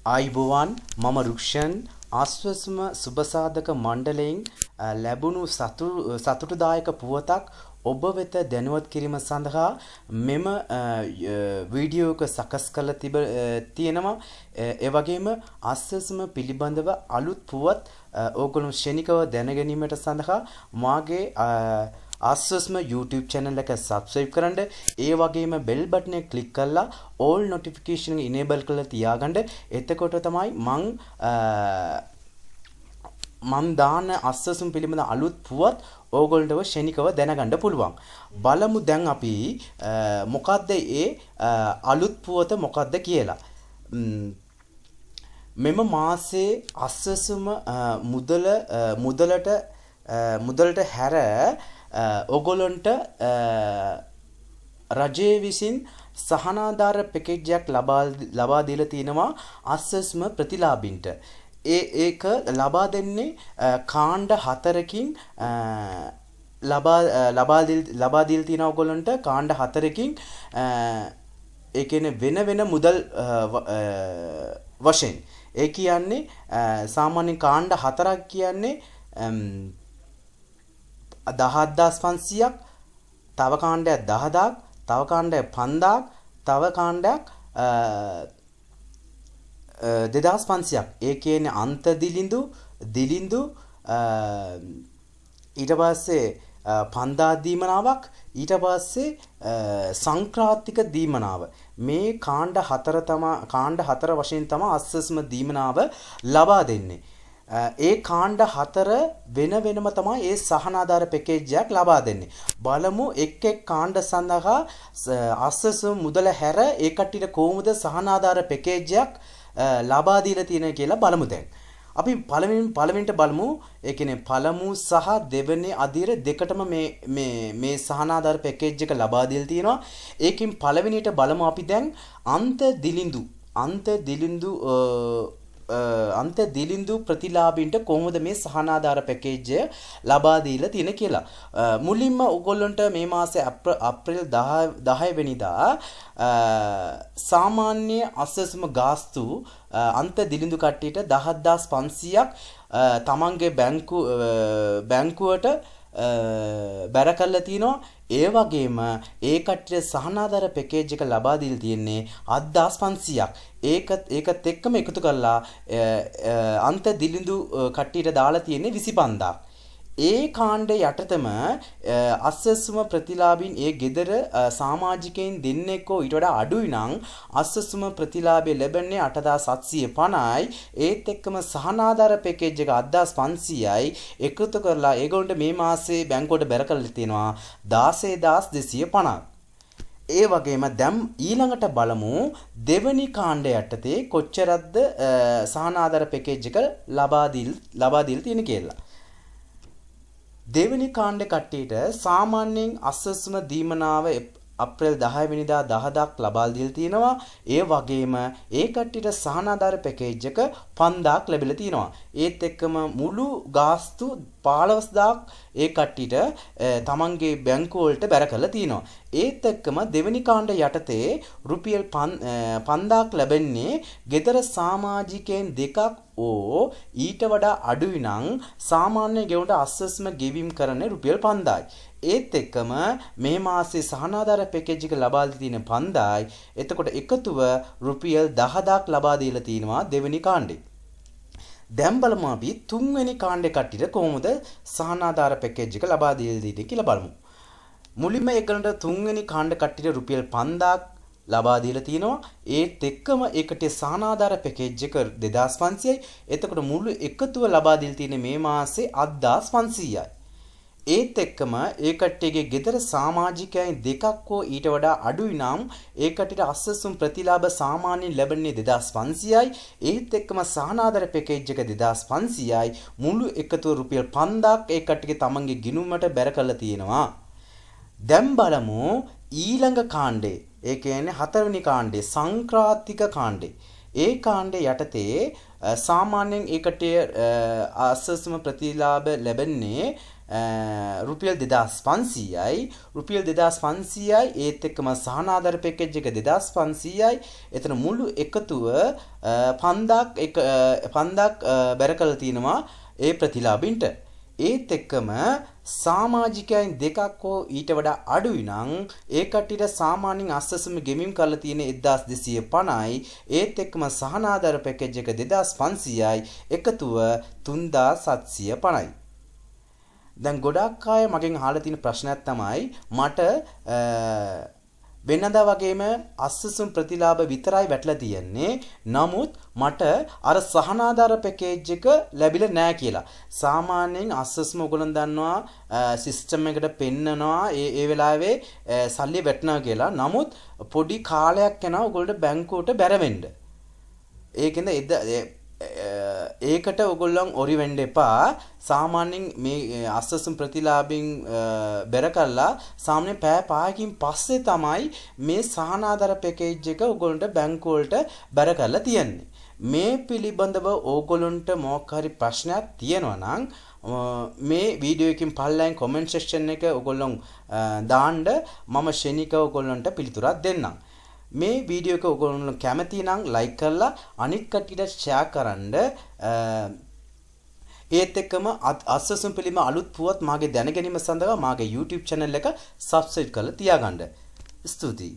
ආයිබෝවන් මම රුක්ෂන් ආස්වස්ම සුබසාධක මණ්ඩලයෙන් ලැබුණු සතුටුදායක පුවතක් ඔබ වෙත දැනුවත් කිරීම සඳහා මෙම වීඩියෝ එක සකස් කරලා තියෙනවා. ඒ වගේම ආස්වස්ම පිළිබඳව අලුත් පුවත් ඕගොල්ලෝ ශනිකව දැනගැනීමට සඳහා මාගේ ආස්වස්ම YouTube channel එක subscribe කරන්න. ඒ වගේම bell button එක click කරලා all notification එක enable කරලා තියාගන්න. එතකොට තමයි මම දාන ආස්වස්ම පිළිබඳ අලුත් පුවත් ඕගොල්ලන්ටව ශනිකව දැනගන්න පුළුවන්. බලමු දැන් අපි මොකද්ද ඒ අලුත් පුවත මොකද්ද කියලා. මෙම මාසේ ආස්වස්ම මුදලට හැර ඔගොල්ලන්ට රජයේ විසින් සහනාධාර පැකේජ් එකක් ලබා දීලා තිනවා ආස්වස්ම ප්‍රතිලාභින්ට. ඒක ලබා දෙන්නේ කාණ්ඩ 4කින් ලබා දීලා තිනවා ඔයගොල්ලන්ට කාණ්ඩ 4කින් ඒ කියන්නේ වෙන මුදල් වශයෙන්. ඒ කියන්නේ සාමාන්‍ය කාණ්ඩ 4ක් කියන්නේ 17500ක්, තව කාණ්ඩයක් 10000ක්, තව කාණ්ඩයක් 5000ක්, තව කාණ්ඩයක් 2500ක්. ඒ කියන්නේ අන්ත දිලිඳු ඊට පස්සේ 5000 දීමනාවක්, ඊට පස්සේ සංක්‍රාන්තික දීමනාව. මේ කාණ්ඩ 4 වශයෙන් තමයි ආස්වස්ම දීමනාව ලබා දෙන්නේ. ඒ කාණ්ඩ 4 වෙනම තමයි ඒ සහනාධාර පැකේජ් එකක් ලබා දෙන්නේ. බලමු එක් කාණ්ඩ සඳහා ආස්වස්ම මුදල හැර ඒ කට්ටියට කොහොමද සහනාධාර පැකේජ් එකක් ලබා දීලා තියෙන කියලා බලමු දැන්. අපි පළවෙනිට බලමු. ඒ කියන්නේ පළමු සහ දෙවෙනි අදියර දෙකටම මේ සහනාධාර පැකේජ් එක ලබා දීලා තියෙනවා. ඒකෙන් පළවෙනිට බලමු අපි දැන් අන්ත දිලිඳු ප්‍රතිලාභින්ට කොහොමද මේ සහනාධාර පැකේජ් ලබා දීලා තියෙන කියලා. මුලින්ම ඔයගොල්ලන්ට මේ මාසේ අප්‍රේල් 10 වෙනිදා සාමාන්‍ය ආස්වස්ම ගාස්තු අන්ත දිලිඳු කට්ටියට 10500ක් තමන්ගේ බැංකුවට බැර කරලා තිනවා. ඒ වගේම ඒ කට්ටිය සහනාධාර පැකේජ් එක ලබා දීලා තියෙන්නේ 7500ක්. ඒකත් එක්කම එකතු කරලා අන්ත දිලිඳු කට්ටියට දාලා තියෙන්නේ 25000ක්. ඒ කාණ්ඩ යටතම ආස්වස්ම ප්‍රතිලාභින් ඒ ගෙදර සමාජිකයින් දෙන්නෙක්ව ඊට වඩා අඩුයි නම් ආස්වස්ම ප්‍රතිලාභය ලැබෙන්නේ 8750යි. ඒත් එක්කම සහනාධාර පැකේජ් එක 8500යි. එකතු කරලා ඒගොල්ලන්ට මේ මාසේ බැංකුවට බැර කරලා තියෙනවා 16250ක්. ඒ වගේම දැන් ඊළඟට බලමු දෙවනි කාණ්ඩ යටතේ කොච්චරක්ද සහනාධාර පැකේජ් එක ලබා දීලා තියෙන කියලා. දෙවනි කාණ්ඩ කට්ටියට සාමාන්‍යයෙන් ආස්වස්ම දීමනාව අප්‍රේල් 10 වෙනිදා 10000ක් ලබා දීලා තියෙනවා. ඒ වගේම ඒ කට්ටියට සහනාධාර පැකේජ් එක 5000ක් ලැබිලා තියෙනවා. ඒත් එක්කම මුළු ගාස්තු 15000ක් ඒ කට්ටියට තමන්ගේ බැංකුව වලට බැර කරලා තියෙනවා. ඒත් එක්කම දෙවෙනි කාණ්ඩ යටතේ රුපියල් 5000ක් ලැබෙන්නේ ගෙදර සමාජිකයන් දෙකක් ඕ ඊට වඩා අඩුයි නම් සාමාන්‍ය ගෙවුන්ට ආස්වස්ම ගෙවීම් කරන්නේ රුපියල් 5000යි. ඒත් එක්කම මේ මාසේ සහනාධාර පැකේජ් එක ලබා දීලා තියෙන 5000යි. එතකොට එකතුව රුපියල් 10000ක් ලබා දීලා තිනවා දෙවෙනි කාණ්ඩේ. දැන් බලමු අපි තුන්වෙනි කාණ්ඩේ කට්ටියට කොහොමද සහනාධාර පැකේජ් එක ලබා දීලා තියෙන්නේ කියලා බලමු. මුලින්ම ඒකට තුන්වෙනි කාණ්ඩ කට්ටියට රුපියල් 5000ක් ලබා දීලා තිනවා. ඒත් එක්කම ඒකට සහනාධාර පැකේජ් එක 2500යි. එතකොට මුළු එකතුව ලබා දීලා තියෙන්නේ මේ මාසේ 8500යි. ඒත් එක්කම ඒ කට්ටියගේ ගෙදර සමාජිකයන් දෙකක් හෝ ඊට වඩා අඩුයි නම් ඒ කට්ටියට ආස්වස්ම ප්‍රතිලාභ සාමාන්‍යයෙන් ලැබෙන්නේ 2500යි. ඒත් එක්කම සහනාධාර පැකේජ් එක 2500යි. මුළු එකතුව රුපියල් 5000ක් ඒ කට්ටියගේ තමන්ගේ ගිණුමට බැර කරලා තියෙනවා. දැන් බලමු ඊළඟ කාණ්ඩේ. ඒ කියන්නේ හතරවෙනි කාණ්ඩේ සංක්‍රාන්තික කාණ්ඩේ. ඒ කාණ්ඩේ යටතේ සාමාන්‍යයෙන් ඒකට ආස්වස්ම ප්‍රතිලාභ ලැබෙන්නේ රුපියල් 2500යි රුපියල් 2500යි ඒත් එක්කම සහනාධාර පැකේජ් එක 2500යි එතන මුළු එකතුව 5000ක් බැර කරලා තිනවා ඒ ප්‍රතිලාභින්ට ඒත් එක්කම සමාජිකයන් දෙකක් හෝ ඊට වඩා අඩුයි නම් ඒ කට්ටියට සාමාන්‍යයෙන් අස්සසම ගෙවීම් කරලා තියෙන 1250යි ඒත් එක්කම සහනාධාර පැකේජ් එක 2500යි එකතුව 3750යි දැන් ගොඩක් අය මගෙන් අහලා තියෙන ප්‍රශ්නයක් තමයි මට වෙනදා වගේම අස්සසුම් ප්‍රතිලාභ විතරයි වැටලා තියෙන්නේ නමුත් මට අර සහනාධාර පැකේජ් එක ලැබිලා නැහැ කියලා. සාමාන්‍යයෙන් අස්සසුම ඔයගොල්ලෝ දන්නවා සිස්ටම් එකට පෙන්නනවා ඒ වෙලාවේ සල්ලි වැටෙනවා කියලා. නමුත් පොඩි කාලයක් යනවා ඔයගොල්ලෝ බැංකුවට බැරවෙන්න. ඒකෙන්ද ඒකට ඔයගොල්ලන් ඔරි වෙන්න එපා. සාමාන්‍යයෙන් මේ අස්සසුම් ප්‍රතිලාභින් බැර කළා සාමාන්‍ය පැය 5කින් පස්සේ තමයි මේ සහනාධාර පැකේජ් එක ඔයගොල්ලන්ට බැංකුව වලට බැර කරලා තියන්නේ. මේ පිළිබඳව ඕගොල්ලන්ට මොකක් හරි ප්‍රශ්නයක් තියෙනවා නම් මේ වීඩියෝ එකකින් පල්ලෙන් කමෙන්ට් සෙක්ෂන් එක ඔයගොල්ලන් දාන්න මම ශනිකව ඔයගොල්ලන්ට පිළිතුරක් දෙන්නම්. මේ වීඩියෝ එක ඔයගොල්ලෝ කැමති නම් ලයික් කරලා අනිත් කට්ටියට ෂෙයා කරන්න ඒත් එක්කම අස්සසුම් පිළිම අලුත් පුවත් මාගේ දැන ගැනීම සඳහා මාගේ YouTube channel එක subscribe කරලා තියාගන්න. ස්තුතියි.